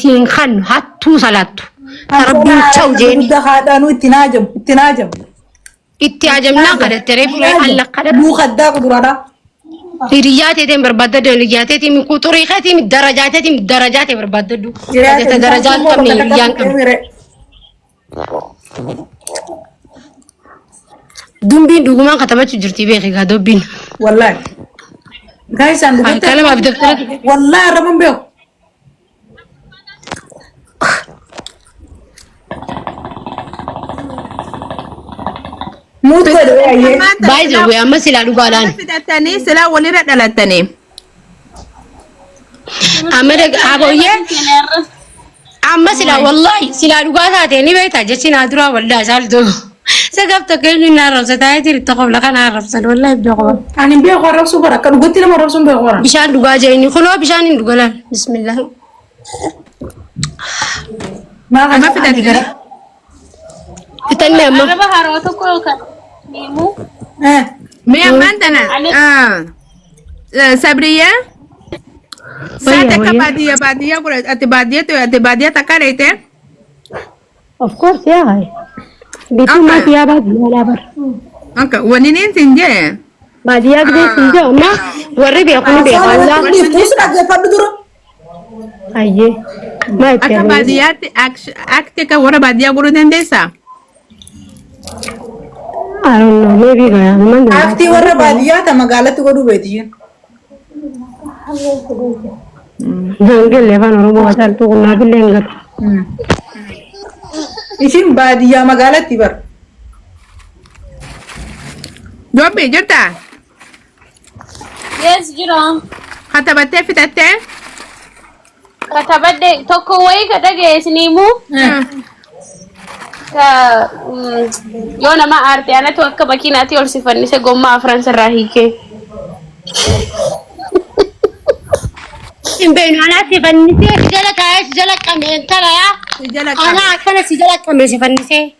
سين خن هاتو سلاتو ربي تشاو جيني دخلانو اتناجم اتياجمنا قد تريف الله قد مو خداك درادا رياتي بربادة رياتي من كطريقتي من درجاتي بربادة درجات كم ريان كم دمبين دوغمان كتبت جرتي بيخي كدوبين والله guys and كلام أبدك والله ربنا بيو مو تقول يا بايزو يا أما سلا لقالان فتاتني سلا وليرة دلتني أمرك أبويا أما سلا والله سلا لقالاتني بيتا جسنا درا والله سالتو سقفت كأني نعرف ستايتي التقبل لك أنا أعرف سال والله بيقول أنا بيقول رأس برا كانوا قلت لهم رأس بيقول بشان لقا جايني خلوا بشان لقالان بسم الله ما فتاتني تتنى أما أنا بهاروتو كوكا ميمو ميا مانتنا سابرية ساتك بادية قلت أتبادية تكاريته of course يا هاي بيتو ما فيها بادية لا بر أوكي ونينين سنجة بادية كده سنجة ما وري بيقولوا بيقولوا أيه ما أكا يتكلم بادية أكتك ورا بادية قلت هندسة I don't know maybe gaya man أفتي ورا بادية تما قالت تقولوا بيتين jangan levan orang mau asal tu kena bilengat إيشين بادية ما قالت تبر دوبي جرتا yes جرام حتى بتة فتاتة كتبت توكوي كتاجي سنيمو يونا ما أعرف أنا توقع بكيناتي أرسفني سجوم ما فرنسا راهيكي بينو أنا سيفنسي سجلك عايز سجلك كم ترى يا أنا أكنا سجلك كم سيفنسي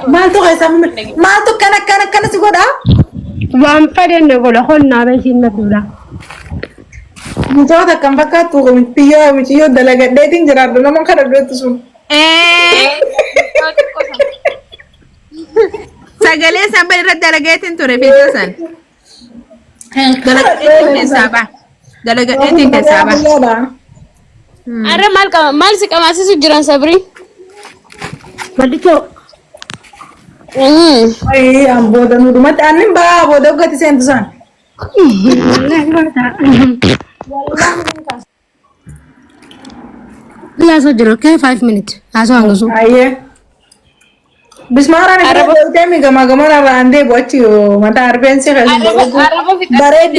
ما أنتو غير سامي ما أنتو كنا سيقول وامفرين نقول خلنا بيشين نبلا مجاودا كم بكا تو متيو دلقة dating جرار دنا ما كنا دوت سون سجلي سامبل رد درجات توري في جوسن درجة كسابة درجة كسابة أنا مال سك أما سيسو جران صبري بديكو أي أم بودا نودمات أنيم با بودا قتي سنتسان لا سجلوا كيف 5 minutes أسوأ نقصو أيه بس ما راني كده تامي جما راندي بوتيو ما تعرفين سي خلاص بريد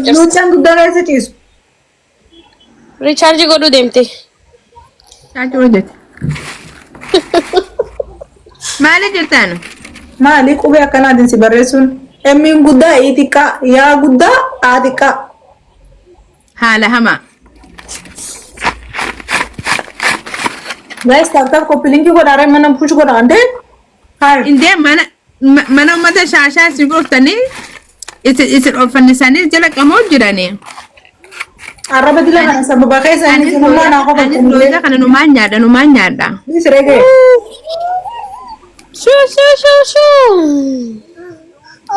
نوتشان قدام هذا تيس ريتشارج كودو ديمتي تعجبت ما لجرتانو ما ليك وبيا كنا دين سبرسون أمين قدا إيتيكا يا قدا آديكا هلا هما guys tak kopiling ki ko dara mana push ko ande har inde mana mata shasha sigok tani is it orphan sani jala kamo jirani araba dila kana sababa kaisa ni ko mana ko ko loza kana no manya da bis rege شو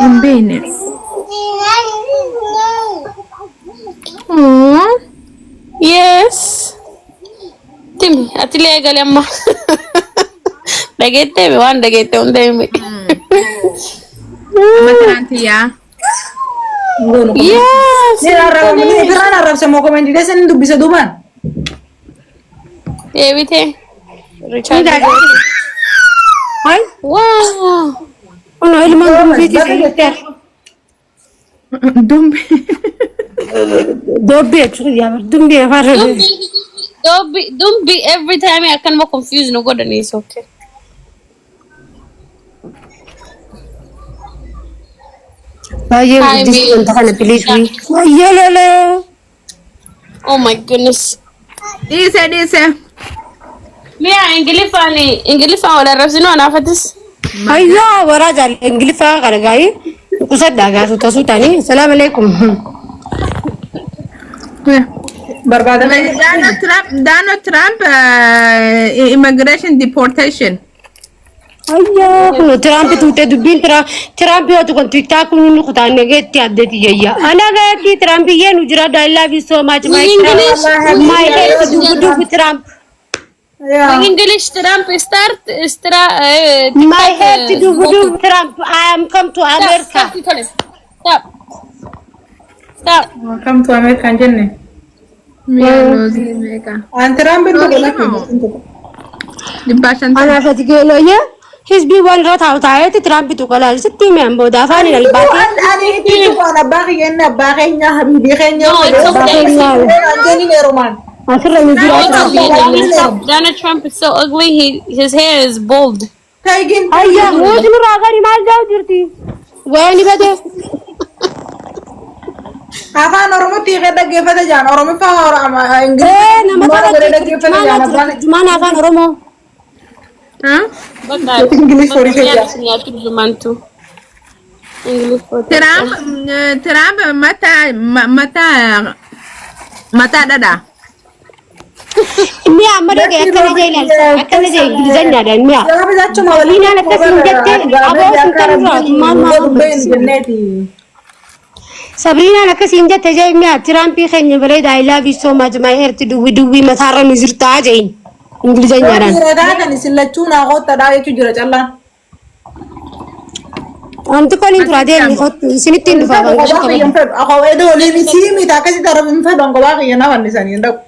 imbene oh yes Timi, atile gali amma. Dagette me wan dagette on demi. Mataranti ya. Yes. ni araba ni grana arab sama komen di desa ndu bisa duman Everything. Richard. Hai Wow. ono ilmu video Dumbe. dobe tu ya dumbe farre Don't be every time I can more confused no god and it's okay. aye Hi, this babe. one takana please ayelele Oh my goodness. Dise. Mia ingilifa wala rafsino na fatis. ayo waraja ingilifa kana gai kusadda ga su tasutani assalamu alaikum بربادة Donald Trump immigration deportation. أيه كنو ترامب توتة دبين ترامب يو تكون تيكتا كوني نقطة نجت تيادتي جيا أنا قاعد ترامب يه نجرا I love you so much my Trump my head to do Trump Yeah. English Trump start my head to do Trump I am come to America stop Welcome to America جنة. أنت رام بنتو قلت أنا فتقول له he's be one rat out عادي ترامب تقول ستي من بودا فاني الباقي أنا تيجي أنا باقي أنا باقي يا حبيبي خيني أنتني رومان أخيرا نزيل Donald Trump is so ugly his hair is bald تايجين أيه هو شنو راغاني ما جاو جرتي وين بدي أفان أرومو تيجي دقيقة فدا جان أرومو فهور أما إنجليزي إيه نما مرة ترى دقيقة فدا جان أبغى ما نافان رومو Huh? إنجليزي فوري كذا Trump mata dada. ميا مرة أكلنا جاي لانسا أكلنا جاي إنجليزية دان ميا يا رب جاتشو ما هنا أنا كسين جت أبغى سنتين رات ما بين جناتي سابرينا أنا كسين جت جاي ميا ترامبي خيني بريد I love you so much my hair to do مثارة نزرتها جاين إنجليزية دان هذا كان يسلتشونا غوت تداعي تجرى الله أنت كوني ترادين خد سنتين فاهم أخو إدو لين سيمي تاكسي ترى من فدان قواقي أنا ونساني عندك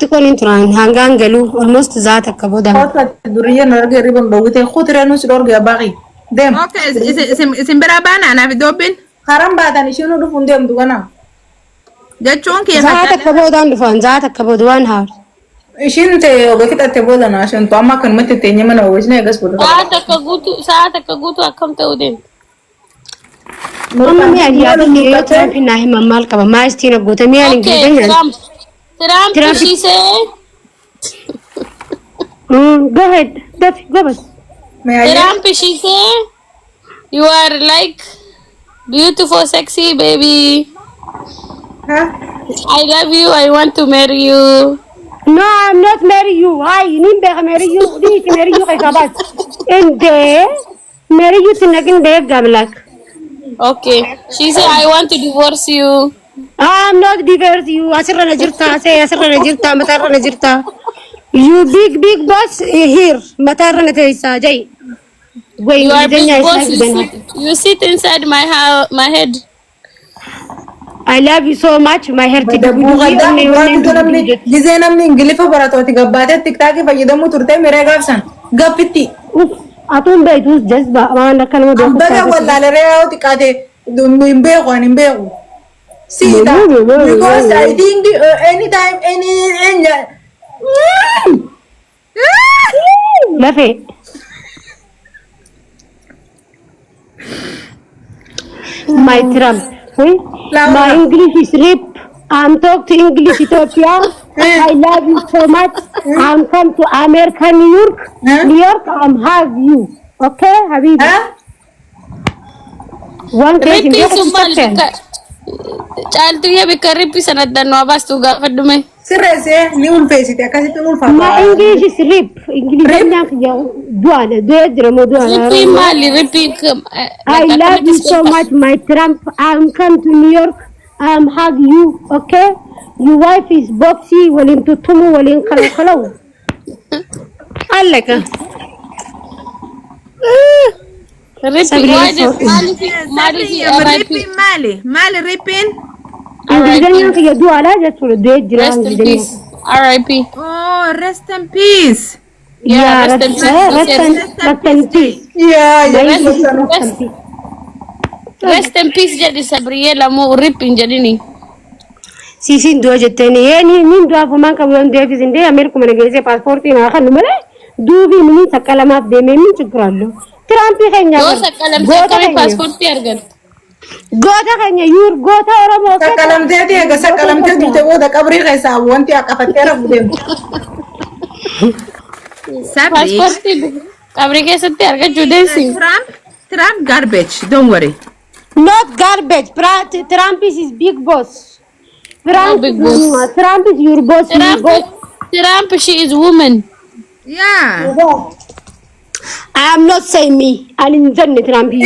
تكون تران هانغانغلو almost ذاتك كبودا خاطر الدنيا نرجع ريبن بوجته خطر نوس درجة باقي دم Okay, is berabana na vidobin? حرام بعد أنا شنو دفون دم دوغنا Jachon ke ذاتك كبودا نفان ذاتك كبودا وان هار إيشين تي وقفت أتبودا أنا عشان توما كن متى تاني من أوجنا يقص بودا ساعتك قوتو أكم تودين ماما ميا دي أبني يو ترامبي ناهي ممال كبا ما استينا قوتا ميا إنجليزية Trump she said go ahead go bas Trump she said you are like beautiful sexy baby ها I love you I want to marry you no I'm not marry you هاي نين marry you دي marry you كيكابات انت marry you تنقل بيك قبلك okay she said I want to divorce you I'm not divorce you أسرنا جرتا متارنا جرتا you big boss here متارنا تيسا جاي you are big boss you sit inside my head I love you so much my heart بدو غدا نمني جزينا من إنجليز فبراتوتي قبادة تكتاكي فيدمو ترتي ميرا قابسن قبتي أتون بيتوس جذبة ما عندك كلمة بقى ولا لرياو تكاتي نمبيغو see that because I think anytime any لا في my Trump my English is rip I'm talk to English Ethiopia I love you so much I'm come to America New York I'm have you okay حبيبي one day Chaltu ya bikaripi sanad dan wabas tu gak kedume. Serese ni un pesi te kasi tunul fa. My English is rip. English nak ya duana drama duana. Ripi mali ripi I love you so much my Trump. I'm come to New York. I'm hug you, okay? Your wife is boxy. Walin tutumu walin kalau. Alaka. Mali ripin. English ya duana just for the rest in peace. R.I.P. Oh, rest in peace. Yeah, rest in peace. Yeah, rest in peace jadi Sabriela mau ripin jadi nih. Sisin dua jeteni ni dua pemain kawan dia di sini Amerika mana gaya paspor tina akan numere dubi mini sakalamat de memi cukralo Trump kayaknya gota paspor tiargan gota kayaknya yur gota orang mau sakalam tadi agak sakalam tadi tu udah kabri kaisa wanti akafatera budem paspor tibu kabri kaisa tiargan jude sing Trump garbage don't worry not garbage Trump is his big boss Trump, big boss. Trump is your boss. Your boss. Trump, she is woman. Yeah. I am not saying me. I'm in Trump. Okay? Trump is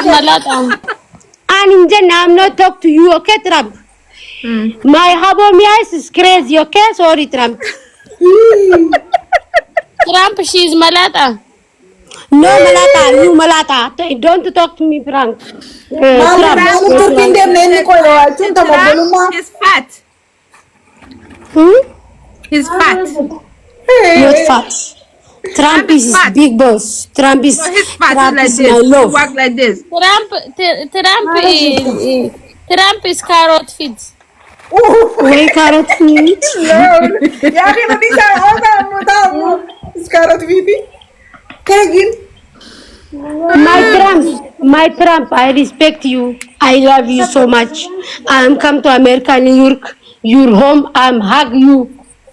malata. I'm in I'm not talk to you. Okay, Trump. My Habomia is crazy. Okay, sorry, Trump. Trump, she is malata. No, Malata, you Malata. Don't talk to me, Frank. He's fat. Hmm? He's fat. Not fat. Trump is his fat. big boss. Trump is So he's fat Trump like is this. my He love. walk like this. Trump is carrot feet. Way carrot feet. My Trump, I respect you. I love you so much. I'm come to America, New York, your home. I'm hug you.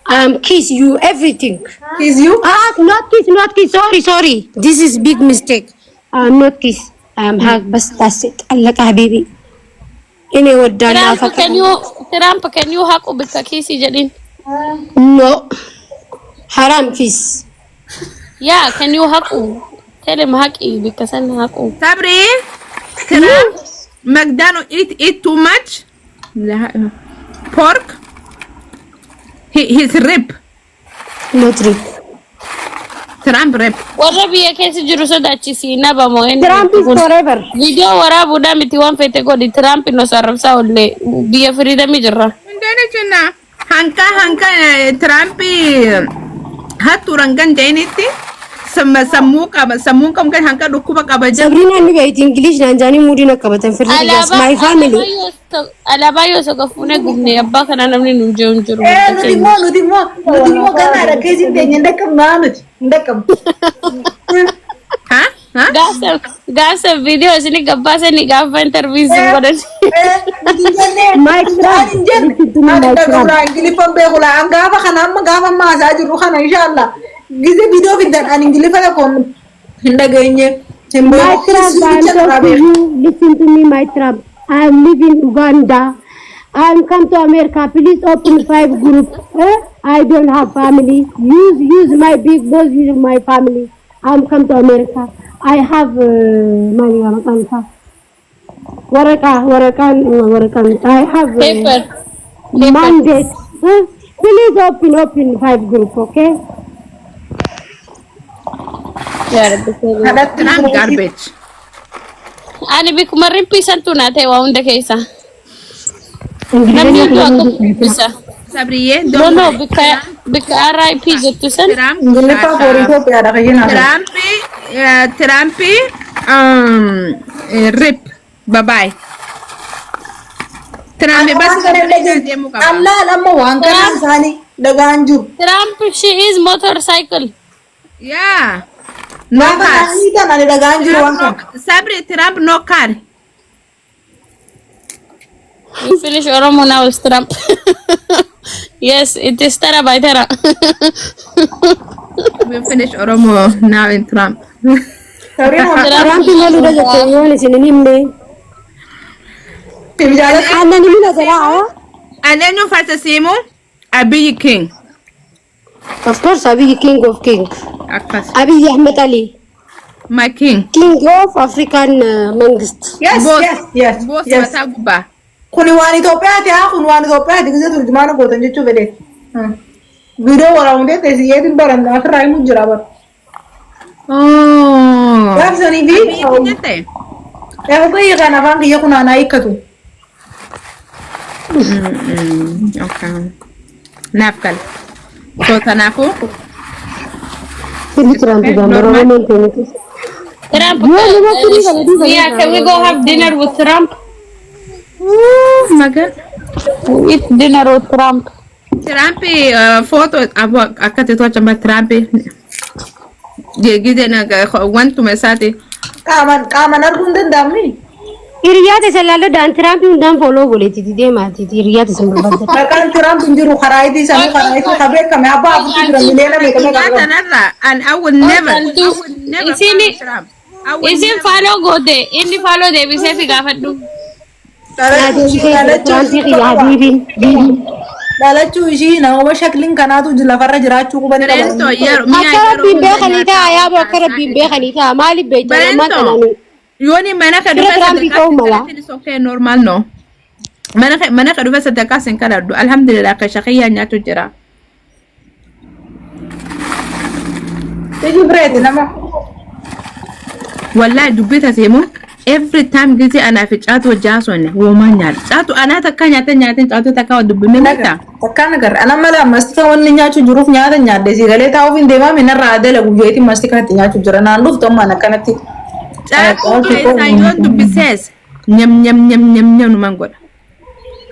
I'm kiss you, everything. Kiss you? Not kiss. Sorry. This is big mistake. I'm not kiss. I'm hug. But that's it. Allah habibi. Ini wadana Trump, can you hug ubika kisi jadin? No. Haram kiss. Yeah, can you hug? Tell him hug because I'm hug. Sabri, Trump, McDonald eat too much pork. He's rib. Not rib. Trump rib. Warra biya keessa jiru sodaachisi naba moo inni Trump is forever. video waraabuudha miti waan fete godhi Trump no sarrabsaa ollee biyya firiidami jirra. Ndani chuna hanka Trump hatu rangan jainitti sammu kam kan hanka dhukkuba qaba jira. Sabrina ni gaiti English nanjani mudi nakabatan firri gas my family. Alaabaa yoo sogafuune gubne abbaa kana namni nu jiru jiru. Nuti immoo ganaa rakkeessi teenya ndakam. Ha? Gaasa video isini gabbaasani gaafa interview godhan. My Trump. Ingilifan beekula an gaafa kana amma gaafa maasaa jiru kana inshallah gize video fidan an ingilifa ko ndageenye. My Trump, I'm talking to you. Listen to me, my Trump. I'm living in Uganda. I'm come to America. Please open 5 groups. I don't have family. Use my big boss. Use my family. I'm come to America. I have money. Warakan. I have Paper. mandate. Please open 5 groups, okay? Trump garbage. Ani bikuma rimpisan tu na ta'e waa hunda keessa. Namni iddoo akka rimpisa. Sabriye No, bika RIP jettu san. Ingilifa for Ethiopia da kayena. Trump rip. Bye bye. Trump bas Allah lamma waan kana sani daga anjur. Trump, she is motorcycle. Yeah. No Naka cars. ita na daga anjur waan kana. Sabri Trump no car. We finish Oromo now is Trump. Yes, it is Tara by Tara. We finish Oromo now in Trump. Trump malu dah jatuh. Yang sini ni mle. Anda ni mana salah? And then you first Simo, Abiy King. Of course, Abiy King of King. Akas. Abiy Ahmed Ali. My king. King of African Mangist. Yes. Boss Mataguba. Kuni waan Itoophiyaati kun waan Itoophiyaati gize turjumaana gootan jechuu fedhe. Video wala hunde teesiyeetiin baranda afirraa himu jira bar. Oh. Gaafsanii fi bayya kana afaan kiyya kun aanaa hiikkatu. Okay. Nafkal. So tanafu. Ini Trump gambar orang itu. Trump, yeah, can we go have dinner with Trump? Magan. We eat dinner with Trump. Trump photo akati tu chamba Trump. Gide na want to mesati. Qaaman arguun danda'amni. Hiriyaa isa laalo daan Trump hundaan follow goleeti deemaa hiriyaa isa barbaadde. Maqaan Trump hin jiru karaa itti isaanii karaa itti qabeekame abbaa afuutti jira miliyoona meeqamee qaba. And I would never Isin follow go de. Inni follow de bisee fi gaafadhu. يا حبيبي دالتشو إشي نوما شكلين كاناتو جلا فرج راتشو كبني Barento yero mi أكرب بين خنيتا يا أبو أكرب بين خنيتا مالي بيت ما تنامي yoni mana ka dufa sadaka okay normal no mana ka dufa sadaka sen kala do alhamdulillah ka shaqiya nyato jira تيجي بريد نما wallahi dubita semo every time gizi ana fi chato jaso ne wo manya chato ana ta kanya ta nyata chato ta kawo dubbe meta takkan gar ana mala mastika wonni nyachu juruf nyaata nyaade sigale taw fin dema min raade la guyeti mastika ti nyachu jura nan duf to mana kanati chato isa yon dubbe ses nyam nyam nyam nyam nyam no mangoda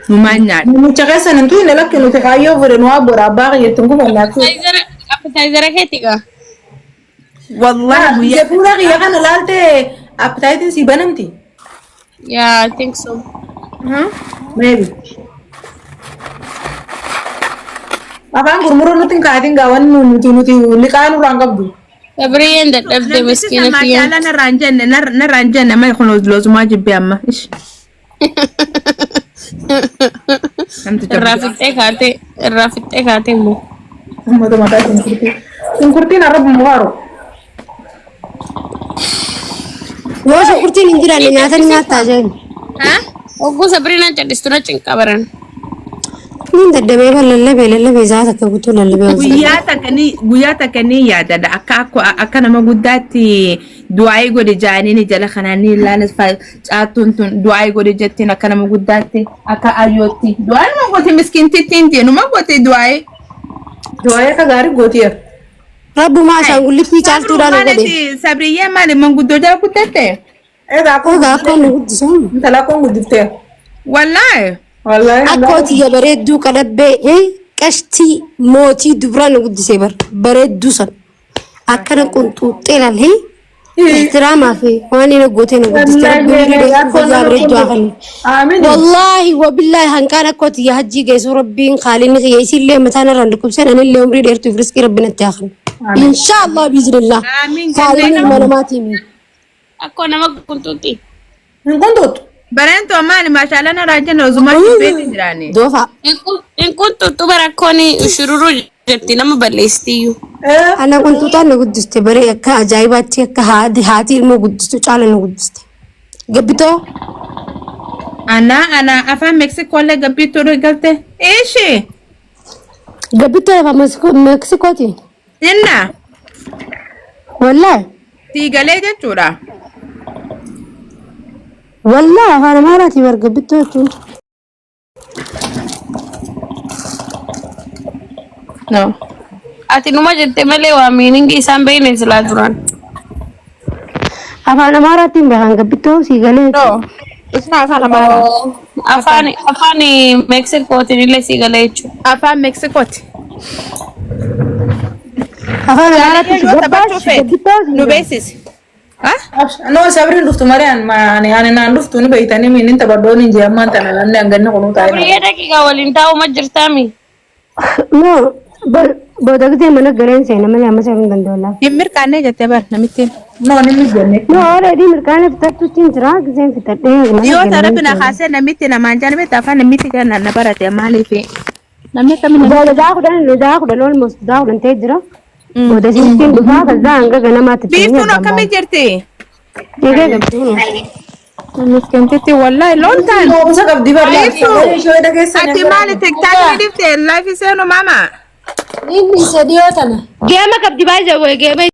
no manya mu chagesa nan tu ne lakkenu te kayo vore no abora ba yetungu wala tu appetizer ketika. wallahi ya pura ya kana lalte appetite si banamti Yeah, I think so. maybe abang gurmuro nutin kaadin gawan nuti likanu rangabdu Sabriyan that the miskina tiyan. ala na ranjan na mai khono lozu ma jibbe amma ish Rafite kate mo. mata kurti na rabu muwaro وش قلتي لي ندير على نياتني نياتا جاي Ha? Ogu Sabrina chadistuna chinkabaran. من ددمي بلا بيزاتك بتقول اللي بيوزع guyata kani ya da akako akana magudati duai gode jani ni jala khanani lanas fa chatun duai gode jettina kana magudati aka ayoti duai magoti miskin titindi no magoti duai ka gari gotiya ربو ما شانقول لك في كالتو دانا قدي sabriye male mangudo da kutete da ko أوغا أكون نقول سام tala ko ngudifte wallahi أكوتي يا بريد دو كدبة إيه كشتي موتي دبران نقول سيبر بريد دوسن أكنا كنت تلا هي احترام في واني نقولتين نقول amin والله وبالله هن كان أكوتي يا هجي جيس ربي خالين يسير لي مثلا رندكم سنة أنا اللي عمري ديرتو فرسكي ربنا تأخذ إن شاء الله بإذن الله آمين. خالين المناماتي مين Ako na magkuntuti. ngondot barento mali mashallah na ranjan lozu ma jibbe dirani دوفا In kuntutu barakoni ushururu jetti nama balestiyu. أنا كنت تانا قدست بري أكا أجايباتي أكا هاتي المو قدستو تعالى قدست قبتو ana afa mexico le gabito regalte eshi قبتو يا مكسيكوتي inna والله tigale jechura والله أنا ما راتي برقبتو تون no Ati numa jette malee waa miiningi isaan beekne silaa turan. أنا ما راتي بهان قبتو سيغالي no it's not afan amara Afaani Mexicooti illee si galee jechuudha. afan mexico أنا ما راتي no basis ha no sabri luftu marian ma ani nan luftu ni baytani min inta badoni je amma tan lan ne ganni kunu tay Sabriya daqiiqaa waliin taa'u ma jirtaami. نو بدك زي ما نقولين سينا ما لما سيفن بندولا himir kanne jette bar namitin no ni mi ganni نو أوريدي مركانة فتاتو تنتراك زين فتاتين ما yo tarabina khase namitin manjan be tafa namiti kana na barate mali fi namita min بدأ داخل الموست داخل أنت تجرا بدأ سيستم بفاق الزانغ أنا ما تتكلم bifuno kame jirti كذا قبتين miskentiti wallahi long time no busa kabdi barla Aisu. shoy da gesa ati mali tiktak difte life is no mama إني سديوتنا جيمك بدي بايزة وجيمك